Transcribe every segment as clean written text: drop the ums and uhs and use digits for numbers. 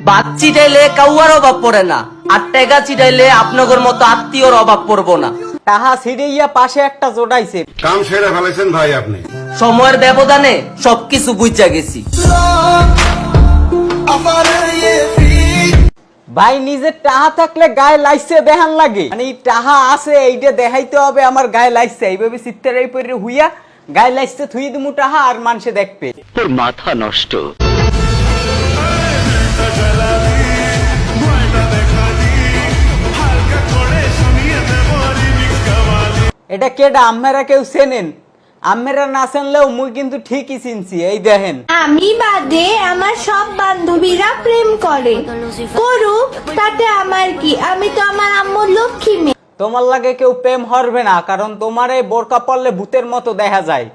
বাদ চিটাইলে কাউয়ার অভাব পড়ে না, আর টেকা চিটাইলে আপনাদের মতো আত্মীয়র অভাব পড়বো না। তাহা ছিড়াইয়া পাশে একটা জোটাইছে। কাম সেরে ফেলেছেন ভাই আপনি। সময়ের ব্যবধানে সবকিছু বুঝা গেছি। ভাই নিজের টাহা থাকলে গায়ে লাইছে দেখান লাগে, মানে টাহা আছে এইটা দেখাইতে হবে আমার গায়ে লাইছে, এইভাবে চিত্তারাই পরে হুইয়া গায়ে লাইছে থুই দিমু টাহা আর মানুষে দেখবে। তোর মাথা নষ্ট। এটা কেডা আম্মেরা কেউ চেনেন? আম্মেরা না চেনলেও মুই কিন্তু ঠিকই চিনছি, এই দেখেন। আমি বাদে আমার সব বান্ধবীরা প্রেম করে, করুক, তাতে আমার কি? আমি তো আমার আম্মুর লক্ষ্মী মেয়ে। তোমার লাগে কেউ প্রেম হরবে না, কারণ তোমার এই বোরকা পরলে ভূতের মতো দেখা যায়।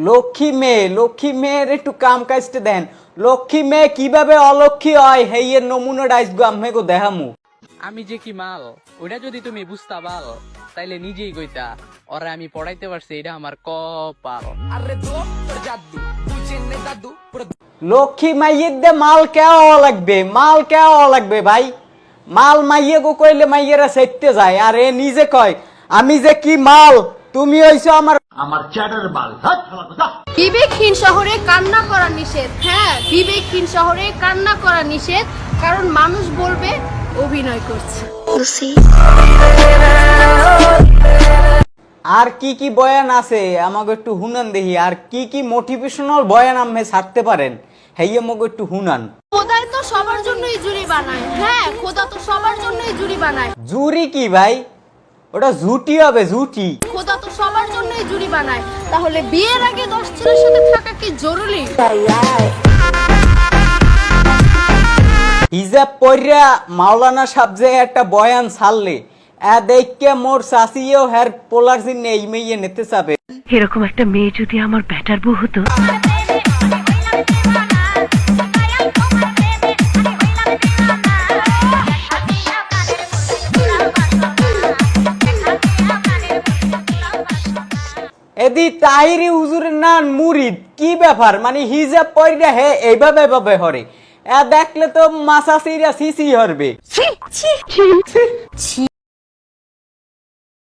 লক্ষ্মী মেয়ের একটু কাম কাজতে দেন। লক্ষ্মী মেয়ে কিভাবে অলক্ষ্মী হয় হেইয়ের নমুনা ডাইস গো আম্মে গো দেখামু। আমি যে কি মাল ওইটা যদি তুমি বুঝতা পাল তাইলে নিজেই কইতা ওরে আমি পড়াইতে পারছি, এটা আমার কপাল। লক্ষ্মী মাইয়ের দে মাল কেওয়া লাগবে, মাল কেওয়া লাগবে ভাই। মাল মাইয়ে গো কইলে মাইয়েরা সেটতে যায়, আর এ নিজে কয় আমি যে কি মাল, তুমি হইছো আমার। বিবেকহীন শহরে কান্না করা নিষেধ। হ্যাঁ, বিবেকহীন শহরে কান্না করা নিষেধ, কারণ মানুষ বলবে অভিনয় করছে। আর কি কি বয়ান আছে আমাকে একটু হুনান দেখি, আর কি কি মোটিভেশনাল বয়ান আমি ছাড়তে পারেন হেইয়ে আমাকে একটু হুনান। খোদাই তো সবার জন্যই জুরি বানায়। হ্যাঁ, খোদা তো সবার জন্যই জুরি বানায়। জুরি কি ভাই? ওটা ঝুটি হবে, ঝুটি। খোদা তো সবার জন্যই জুরি বানায়, তাহলে বিয়ের আগে 10 ছেলের সাথে থাকা কি জরুরি? হিজাব পইরা মাওলানা সাহেব যে একটা বয়ান ছাড়লে, দেখকে মোর শাসিও হের পোলার জিনে এই মেয়ে নিতে চাবে। এরকম একটা মেয়ে যদি আমার ব্যাটার বউ হতো। এদি তাহিরি হুজুরের নাম মুরিদ, কি ব্যাপার? মানে হিজাব পইরা হে এইভাবে হরে, দেখলে তো মাসা সিরা সিসি হরবে।